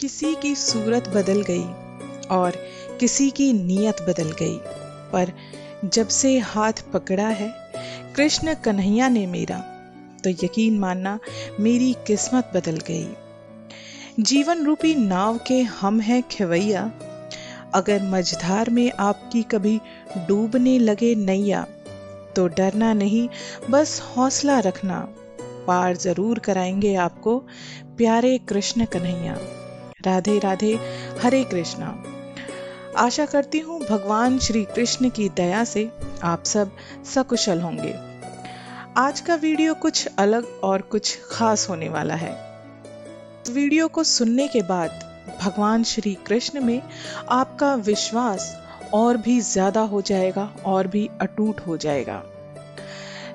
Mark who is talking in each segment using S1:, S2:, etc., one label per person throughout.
S1: किसी की सूरत बदल गई और किसी की नीयत बदल गई, पर जब से हाथ पकड़ा है कृष्ण कन्हैया ने मेरा, तो यकीन मानना मेरी किस्मत बदल गई। जीवन रूपी नाव के हम हैं खेवैया, अगर मझधार में आपकी कभी डूबने लगे नैया, तो डरना नहीं बस हौसला रखना, पार जरूर कराएंगे आपको प्यारे कृष्ण कन्हैया। राधे राधे, हरे कृष्णा। आशा करती हूँ भगवान श्री कृष्ण की दया से आप सब सकुशल होंगे। आज का वीडियो कुछ अलग और कुछ खास होने वाला है। वीडियो को सुनने के बाद भगवान श्री कृष्ण में आपका विश्वास और भी ज्यादा हो जाएगा और भी अटूट हो जाएगा।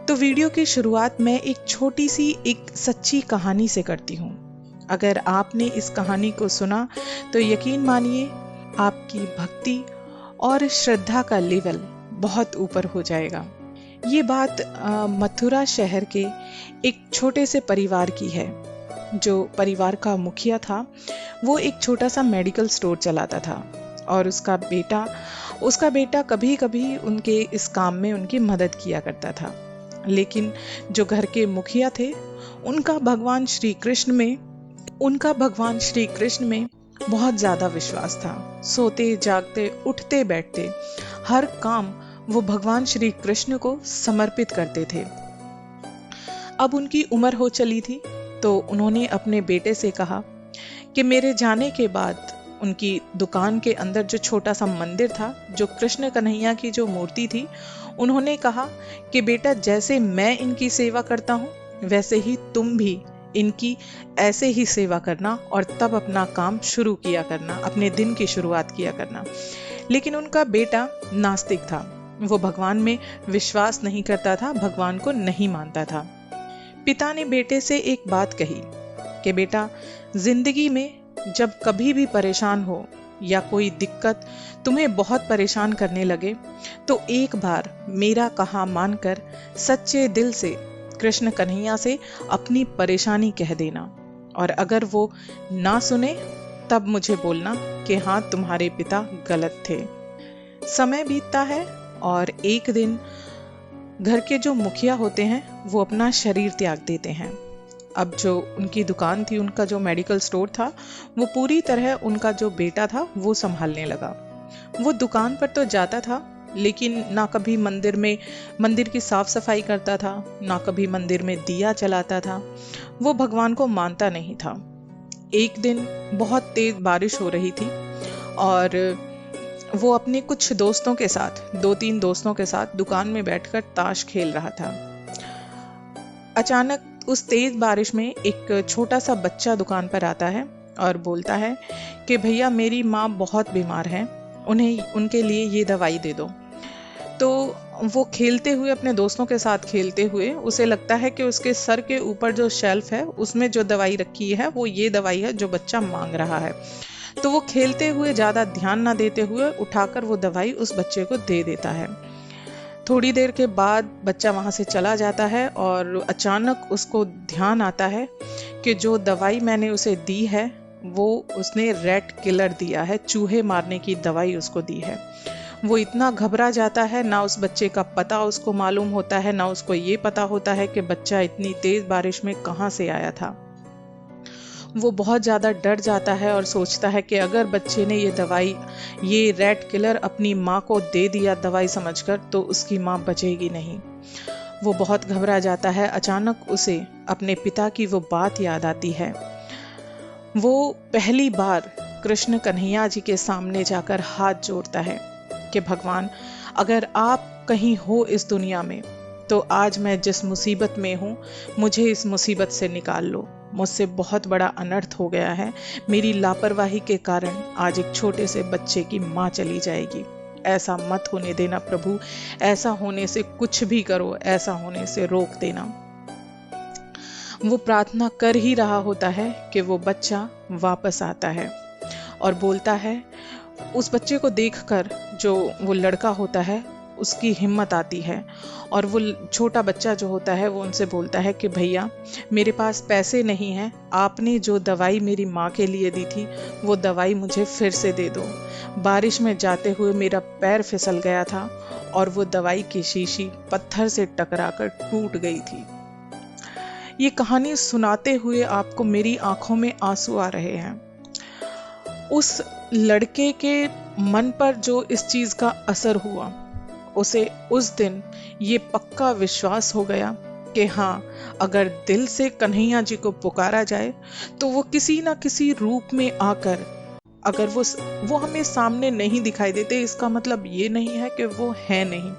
S1: तो वीडियो की शुरुआत मैं एक छोटी सी एक सच्ची कहानी से करती हूँ। अगर आपने इस कहानी को सुना तो यकीन मानिए आपकी भक्ति और श्रद्धा का लेवल बहुत ऊपर हो जाएगा। ये बात मथुरा शहर के एक छोटे से परिवार की है। जो परिवार का मुखिया था वो एक छोटा सा मेडिकल स्टोर चलाता था और उसका बेटा कभी कभी उनके इस काम में उनकी मदद किया करता था। लेकिन जो घर के मुखिया थे उनका भगवान श्री कृष्ण में बहुत ज्यादा विश्वास था। सोते जागते उठते बैठते हर काम वो भगवान श्री कृष्ण को समर्पित करते थे। अब उनकी उम्र हो चली थी तो उन्होंने अपने बेटे से कहा कि मेरे जाने के बाद उनकी दुकान के अंदर जो छोटा सा मंदिर था, जो कृष्ण कन्हैया की जो मूर्ति थी, उन्होंने कहा कि बेटा जैसे मैं इनकी सेवा करता हूँ वैसे ही तुम भी इनकी ऐसे ही सेवा करना और तब अपना काम शुरू किया करना, अपने दिन की शुरुआत किया करना। लेकिन उनका बेटा नास्तिक था, वो भगवान में विश्वास नहीं करता था, भगवान को नहीं मानता था। पिता ने बेटे से एक बात कही कि बेटा जिंदगी में जब कभी भी परेशान हो या कोई दिक्कत तुम्हें बहुत परेशान करने लगे तो एक बार मेरा कहा मानकर सच्चे दिल से कृष्ण कन्हैया से अपनी परेशानी कह देना, और अगर वो ना सुने तब मुझे बोलना कि हाँ तुम्हारे पिता गलत थे। समय बीतता है और एक दिन घर के जो मुखिया होते हैं वो अपना शरीर त्याग देते हैं। अब जो उनकी दुकान थी, उनका जो मेडिकल स्टोर था, वो पूरी तरह उनका जो बेटा था वो संभालने लगा। वो दुकान पर तो जाता था लेकिन ना कभी मंदिर की साफ सफाई करता था, ना कभी मंदिर में दिया जलाता था। वो भगवान को मानता नहीं था। एक दिन बहुत तेज बारिश हो रही थी और वो अपने कुछ दोस्तों के साथ, 2-3 दोस्तों के साथ दुकान में बैठकर ताश खेल रहा था। अचानक उस तेज बारिश में एक छोटा सा बच्चा दुकान पर आता है और बोलता है कि भैया मेरी माँ बहुत बीमार है, उनके लिए ये दवाई दे दो। तो वो खेलते हुए, अपने दोस्तों के साथ खेलते हुए, उसे लगता है कि उसके सर के ऊपर जो शेल्फ है उसमें जो दवाई रखी है वो ये दवाई है जो बच्चा मांग रहा है। तो वो खेलते हुए ज्यादा ध्यान ना देते हुए उठाकर वो दवाई उस बच्चे को दे देता है। थोड़ी देर के बाद बच्चा वहां से चला जाता है और अचानक उसको ध्यान आता है कि जो दवाई मैंने उसे दी है वो उसने रैट किलर दिया है, चूहे मारने की दवाई उसको दी है। वो इतना घबरा जाता है, ना उस बच्चे का पता उसको मालूम होता है, ना उसको ये पता होता है कि बच्चा इतनी तेज बारिश में कहाँ से आया था। वो बहुत ज़्यादा डर जाता है और सोचता है कि अगर बच्चे ने ये रैट किलर अपनी माँ को दे दिया दवाई समझकर, तो उसकी माँ बचेगी नहीं। वो बहुत घबरा जाता है। अचानक उसे अपने पिता की वो बात याद आती है। वो पहली बार कृष्ण कन्हैया जी के सामने जाकर हाथ जोड़ता है कि भगवान अगर आप कहीं हो इस दुनिया में तो आज मैं जिस मुसीबत में हूँ मुझे इस मुसीबत से निकाल लो। मुझसे बहुत बड़ा अनर्थ हो गया है, मेरी लापरवाही के कारण आज एक छोटे से बच्चे की माँ चली जाएगी। ऐसा मत होने देना प्रभु, ऐसा होने से कुछ भी करो, ऐसा होने से रोक देना। वो प्रार्थना कर ही रहा होता है कि वो बच्चा वापस आता है और बोलता है, उस बच्चे को देखकर जो वो लड़का होता है उसकी हिम्मत आती है और वो छोटा बच्चा जो होता है वो उनसे बोलता है कि भैया मेरे पास पैसे नहीं हैं, आपने जो दवाई मेरी माँ के लिए दी थी वो दवाई मुझे फिर से दे दो। बारिश में जाते हुए मेरा पैर फिसल गया था और वो दवाई की शीशी पत्थर से टकराकर टूट गई थी। ये कहानी सुनाते हुए आपको मेरी आंखों में आंसू आ रहे हैं। उस लड़के के मन पर जो इस चीज का असर हुआ, उसे उस दिन ये पक्का विश्वास हो गया कि हाँ, अगर दिल से कन्हैया जी को पुकारा जाए तो वो किसी ना किसी रूप में आकर, अगर वो हमें सामने नहीं दिखाई देते, इसका मतलब ये नहीं है कि वो है नहीं।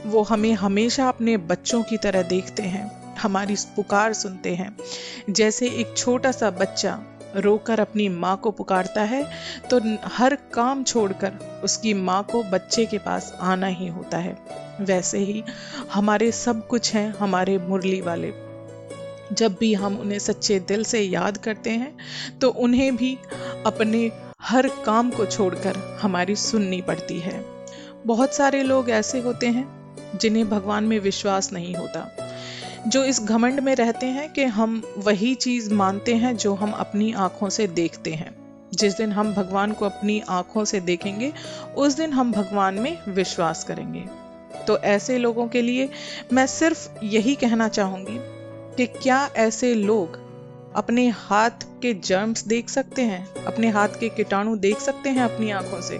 S1: वो हमें हमेशा अपने बच्चों की तरह देखते हैं, हमारी पुकार सुनते हैं। जैसे एक छोटा सा बच्चा रोकर अपनी माँ को पुकारता है तो हर काम छोड़कर उसकी माँ को बच्चे के पास आना ही होता है, वैसे ही हमारे सब कुछ हैं हमारे मुरली वाले। जब भी हम उन्हें सच्चे दिल से याद करते हैं तो उन्हें भी अपने हर काम को छोड़कर हमारी सुननी पड़ती है। बहुत सारे लोग ऐसे होते हैं जिन्हें भगवान में विश्वास नहीं होता, जो इस घमंड में रहते हैं कि हम वही चीज मानते हैं जो हम अपनी आंखों से देखते हैं। जिस दिन हम भगवान को अपनी आंखों से देखेंगे उस दिन हम भगवान में विश्वास करेंगे। तो ऐसे लोगों के लिए मैं सिर्फ यही कहना चाहूंगी कि क्या ऐसे लोग अपने हाथ के जर्म्स देख सकते हैं, अपने हाथ के कीटाणु देख सकते हैं अपनी आंखों से?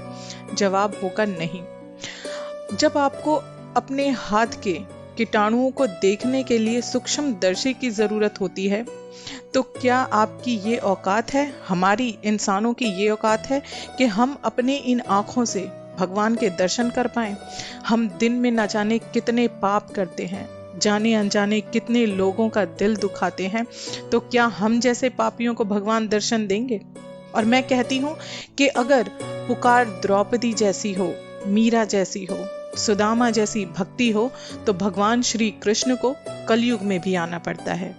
S1: जवाब होगा नहीं। जब आपको अपने हाथ के कीटाणुओं को देखने के लिए सूक्ष्मदर्शी की जरूरत होती है, तो क्या आपकी ये औकात है, हमारी इंसानों की ये औकात है कि हम अपने इन आंखों से भगवान के दर्शन कर पाएं? हम दिन में न जाने कितने पाप करते हैं, जाने अनजाने कितने लोगों का दिल दुखाते हैं, तो क्या हम जैसे पापियों को भगवान दर्शन देंगे? और मैं कहती हूँ कि अगर पुकार द्रौपदी जैसी हो, मीरा जैसी हो, सुदामा जैसी भक्ति हो, तो भगवान श्री कृष्ण को कलयुग में भी आना पड़ता है।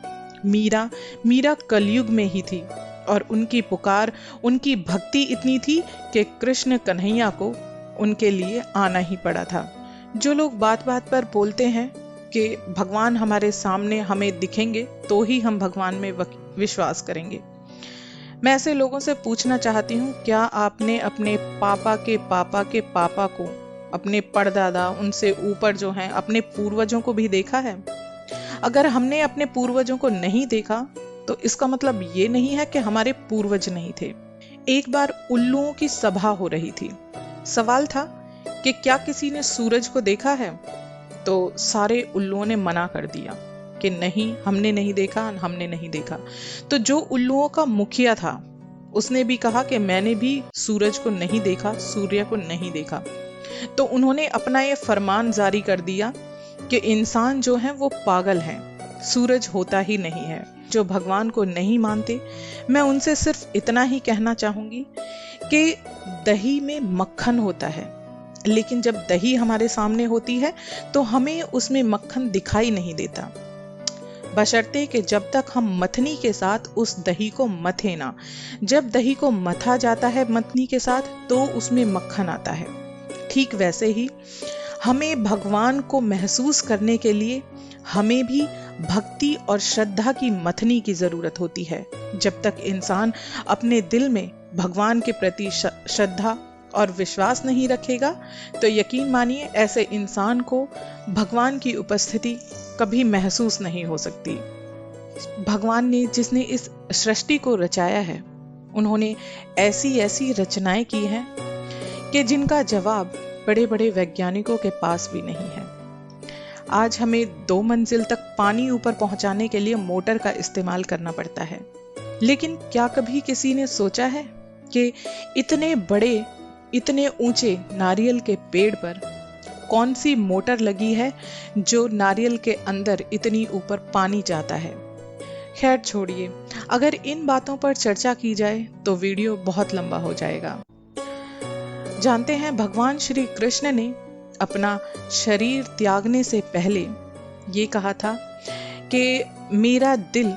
S1: मीरा कलयुग में ही थी और उनकी पुकार, उनकी भक्ति इतनी थी कि कृष्ण कन्हैया को उनके लिए आना ही पड़ा था। जो लोग बात बात पर बोलते हैं कि भगवान हमारे सामने हमें दिखेंगे तो ही हम भगवान में विश्वास करेंगे, मैं ऐसे लोगों से पूछना चाहती हूँ, क्या आपने अपने पापा के पापा के पापा को, अपने परदादा, उनसे ऊपर जो हैं अपने पूर्वजों को भी देखा है? अगर हमने अपने पूर्वजों को नहीं देखा तो इसका मतलब ये नहीं है कि हमारे पूर्वज नहीं थे। एक बार उल्लुओं की सभा हो रही थी। सवाल था कि क्या किसी ने सूरज को देखा है? तो सारे उल्लुओं ने मना कर दिया कि नहीं, हमने नहीं देखा, हमने नहीं देखा। तो जो उल्लुओं का मुखिया था उसने भी कहा कि मैंने भी सूरज को नहीं देखा, सूर्य को नहीं देखा। तो उन्होंने अपना ये फरमान जारी कर दिया कि इंसान जो है वो पागल है, सूरज होता ही नहीं है। जो भगवान को नहीं मानते, मैं उनसे सिर्फ इतना ही कहना चाहूंगी कि दही में मक्खन होता है, लेकिन जब दही हमारे सामने होती है तो हमें उसमें मक्खन दिखाई नहीं देता, बशर्ते कि जब तक हम मथनी के साथ उस दही को मथे ना। जब दही को मथा जाता है मथनी के साथ तो उसमें मक्खन आता है। ठीक वैसे ही हमें भगवान को महसूस करने के लिए हमें भी भक्ति और श्रद्धा की मथनी की जरूरत होती है। जब तक इंसान अपने दिल में भगवान के प्रति श्रद्धा और विश्वास नहीं रखेगा तो यकीन मानिए ऐसे इंसान को भगवान की उपस्थिति कभी महसूस नहीं हो सकती। भगवान ने, जिसने इस सृष्टि को रचाया है, उन्होंने ऐसी ऐसी रचनाएं की हैं कि जिनका जवाब बड़े बड़े वैज्ञानिकों के पास भी नहीं है। आज हमें 2 मंजिल तक पानी ऊपर पहुंचाने के लिए मोटर का इस्तेमाल करना पड़ता है, लेकिन क्या कभी किसी ने सोचा है कि इतने बड़े, इतने ऊंचे नारियल के पेड़ पर कौन सी मोटर लगी है जो नारियल के अंदर इतनी ऊपर पानी जाता है? खैर छोड़िए, अगर इन बातों पर चर्चा की जाए तो वीडियो बहुत लंबा हो जाएगा। जानते हैं, भगवान श्री कृष्ण ने अपना शरीर त्यागने से पहले ये कहा था कि मेरा दिल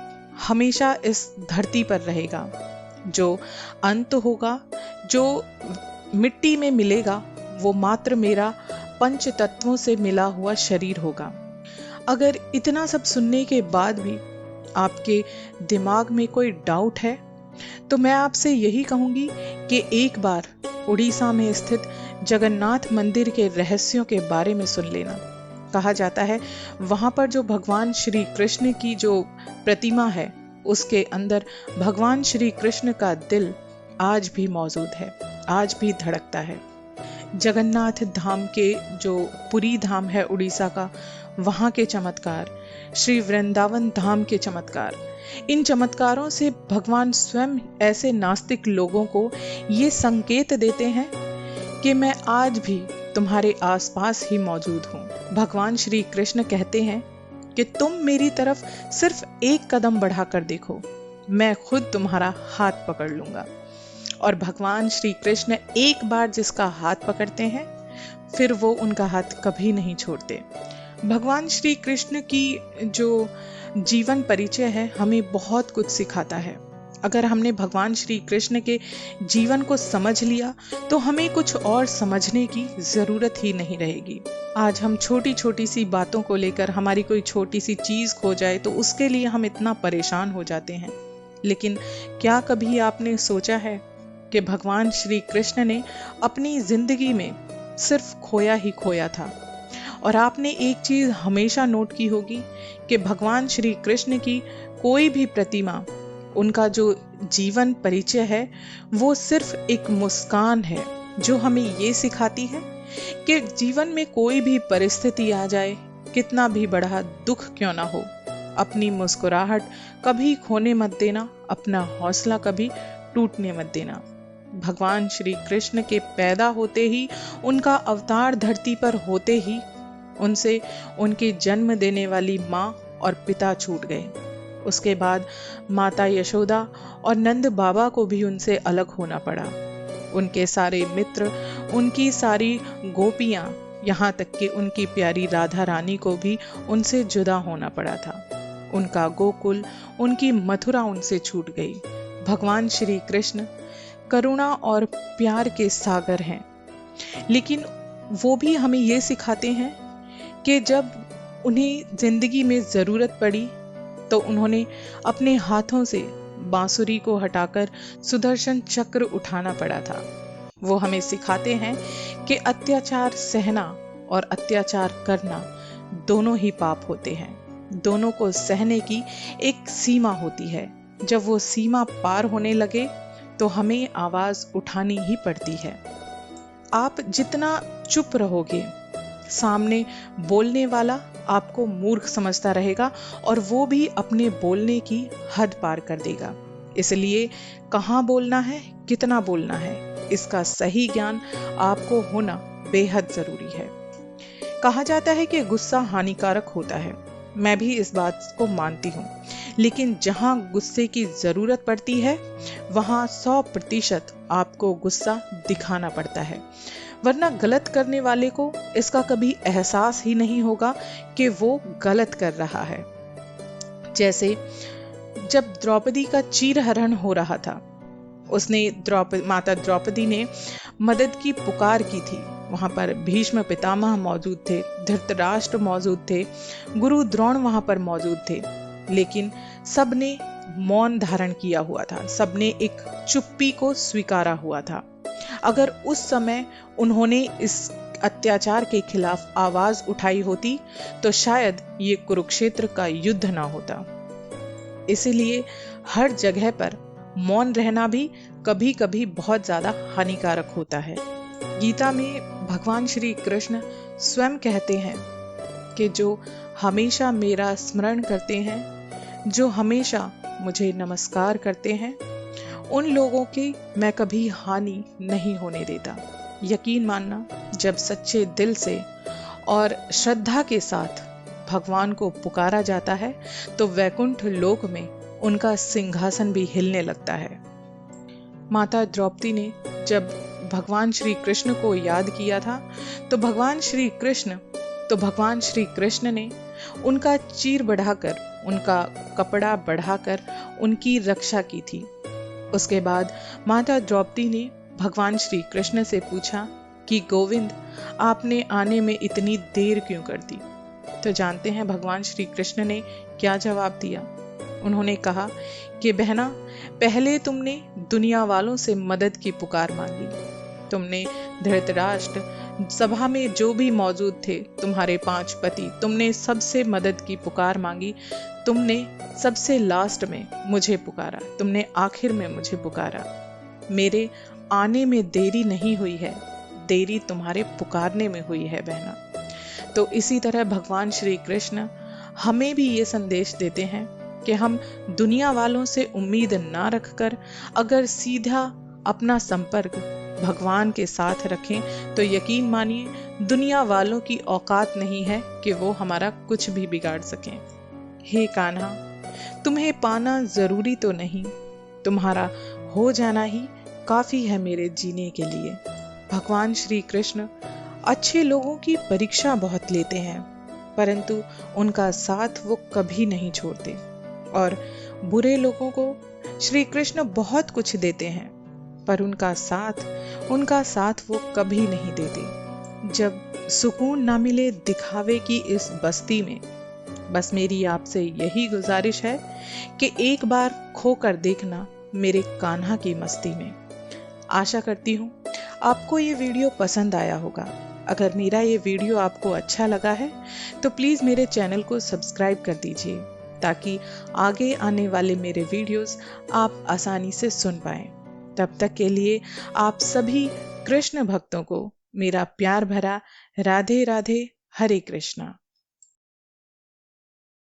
S1: हमेशा इस धरती पर रहेगा, जो अंत होगा, जो मिट्टी में मिलेगा, वो मात्र मेरा पंच तत्वों से मिला हुआ शरीर होगा। अगर इतना सब सुनने के बाद भी आपके दिमाग में कोई डाउट है तो मैं आपसे यही कहूंगी कि एक बार उड़ीसा में स्थित जगन्नाथ मंदिर के रहस्यों के बारे में सुन लेना। कहा जाता है वहां पर जो भगवान श्री कृष्ण की जो प्रतिमा है उसके अंदर भगवान श्री कृष्ण का दिल आज भी मौजूद है, आज भी धड़कता है। जगन्नाथ धाम के जो पुरी धाम है उड़ीसा का, वहां के चमत्कार, श्री वृंदावन धाम के चमत्कार, इन चमत्कारों से भगवान स्वयं ऐसे नास्तिक लोगों को ये संकेत देते हैं कि मैं आज भी तुम्हारे आसपास ही मौजूद हूँ। भगवान श्री कृष्ण कहते हैं कि तुम मेरी तरफ सिर्फ एक कदम बढ़ाकर देखो, मैं खुद तुम्हारा हाथ पकड़ लूंगा। और भगवान श्री कृष्ण एक बार जिसका हाथ पकड़ते हैं फिर वो उनका हाथ कभी नहीं छोड़ते। भगवान श्री कृष्ण की जो जीवन परिचय है हमें बहुत कुछ सिखाता है। अगर हमने भगवान श्री कृष्ण के जीवन को समझ लिया तो हमें कुछ और समझने की जरूरत ही नहीं रहेगी। आज हम छोटी छोटी सी बातों को लेकर, हमारी कोई छोटी सी चीज खो जाए तो उसके लिए हम इतना परेशान हो जाते हैं। लेकिन क्या कभी आपने सोचा है कि भगवान श्री कृष्ण ने अपनी जिंदगी में सिर्फ खोया ही खोया था। और आपने एक चीज हमेशा नोट की होगी कि भगवान श्री कृष्ण की कोई भी प्रतिमा, उनका जो जीवन परिचय है वो सिर्फ एक मुस्कान है जो हमें ये सिखाती है कि जीवन में कोई भी परिस्थिति आ जाए, कितना भी बड़ा दुख क्यों ना हो, अपनी मुस्कुराहट कभी खोने मत देना, अपना हौसला कभी टूटने मत देना। भगवान श्री कृष्ण के पैदा होते ही, उनका अवतार धरती पर होते ही उनसे उनके जन्म देने वाली माँ और पिता छूट गए। उसके बाद माता यशोदा और नंद बाबा को भी उनसे अलग होना पड़ा। उनके सारे मित्र, उनकी सारी गोपियां, यहाँ तक कि उनकी प्यारी राधा रानी को भी उनसे जुदा होना पड़ा था। उनका गोकुल, उनकी मथुरा उनसे छूट गई। भगवान श्री कृष्ण करुणा और प्यार के सागर हैं, लेकिन वो भी हमें ये सिखाते हैं कि जब उन्हें जिंदगी में जरूरत पड़ी तो उन्होंने अपने हाथों से बांसुरी को हटाकर सुदर्शन चक्र उठाना पड़ा था। वो हमें सिखाते हैं कि अत्याचार सहना और अत्याचार करना दोनों ही पाप होते हैं। दोनों को सहने की एक सीमा होती है। जब वो सीमा पार होने लगे तो हमें आवाज उठानी ही पड़ती है। आप जितना चुप रहोगे, सामने बोलने वाला आपको मूर्ख समझता रहेगा और वो भी अपने बोलने की हद पार कर देगा। इसलिए कहाँ बोलना है, कितना बोलना है, इसका सही ज्ञान आपको होना बेहद जरूरी है। कहा जाता है कि गुस्सा हानिकारक होता है। मैं भी इस बात को मानती हूँ, लेकिन जहाँ गुस्से की जरूरत पड़ती है वहाँ 100% आपको गुस्सा दिखाना पड़ता है, वरना गलत करने वाले को इसका कभी एहसास ही नहीं होगा कि वो गलत कर रहा है। जैसे जब द्रौपदी का चीरहरण हो रहा था, उसने माता द्रौपदी ने मदद की पुकार की थी। वहां पर भीष्म पितामह मौजूद थे, धृतराष्ट्र मौजूद थे, गुरु द्रोण वहां पर मौजूद थे, लेकिन सबने मौन धारण किया हुआ था, सबने एक चुप्पी को स्वीकारा हुआ था। अगर उस समय उन्होंने इस अत्याचार के खिलाफ आवाज उठाई होती तो शायद ये कुरुक्षेत्र का युद्ध ना होता। इसीलिए हर जगह पर मौन रहना भी कभी कभी बहुत ज्यादा हानिकारक होता है। गीता में भगवान श्री कृष्ण स्वयं कहते हैं कि जो हमेशा मेरा स्मरण करते हैं, जो हमेशा मुझे नमस्कार करते हैं, उन लोगों की मैं कभी हानि नहीं होने देता। यकीन मानना, जब सच्चे दिल से और श्रद्धा के साथ भगवान को पुकारा जाता है तो वैकुंठ लोक में उनका सिंहासन भी हिलने लगता है। माता द्रौपदी ने जब भगवान श्री कृष्ण को याद किया था तो भगवान श्री कृष्ण ने उनका चीर बढ़ाकर, उनका कपड़ा बढ़ाकर उनकी रक्षा की थी। उसके बाद माता द्रौपदी ने भगवान श्री कृष्ण से पूछा कि गोविंद, आपने आने में इतनी देर क्यों कर दी। तो जानते हैं भगवान श्री कृष्ण ने क्या जवाब दिया। उन्होंने कहा कि बहना, पहले तुमने दुनिया वालों से मदद की पुकार मांगी। तुमने धृतराष्ट्र, सभा में जो भी मौजूद थे, तुम्हारे 5 पति, तुमने सबसे मदद की पुकार मांगी। तुमने सबसे लास्ट में मुझे पुकारा, तुमने आखिर में मुझे पुकारा। मेरे आने में देरी नहीं हुई है, देरी तुम्हारे पुकारने में हुई है बहना। तो इसी तरह भगवान श्री कृष्ण हमें भी ये संदेश देते हैं कि हम दुनिया वालों से उम्मीद ना रखकर अगर सीधा अपना संपर्क भगवान के साथ रखें तो यकीन मानिए दुनिया वालों की औकात नहीं है कि वो हमारा कुछ भी बिगाड़ सकें। हे कान्हा, तुम्हें पाना जरूरी तो नहीं, तुम्हारा हो जाना ही काफी है मेरे जीने के लिए। भगवान श्री कृष्ण अच्छे लोगों की परीक्षा बहुत लेते हैं, परंतु उनका साथ वो कभी नहीं छोड़ते, और बुरे लोगों को श्री कृष्ण बहुत कुछ देते हैं, पर उनका साथ वो कभी नहीं देते। जब सुकून ना मिले दिखावे की इस बस्ती में, बस मेरी आपसे यही गुजारिश है कि एक बार खो कर देखना मेरे कान्हा की मस्ती में। आशा करती हूँ आपको ये वीडियो पसंद आया होगा। अगर मेरा ये वीडियो आपको अच्छा लगा है तो प्लीज़ मेरे चैनल को सब्सक्राइब कर दीजिए, ताकि आगे आने वाले मेरे वीडियोस आप आसानी से सुन पाएं। तब तक के लिए आप सभी कृष्ण भक्तों को मेरा प्यार भरा राधे राधे, हरे कृष्णा।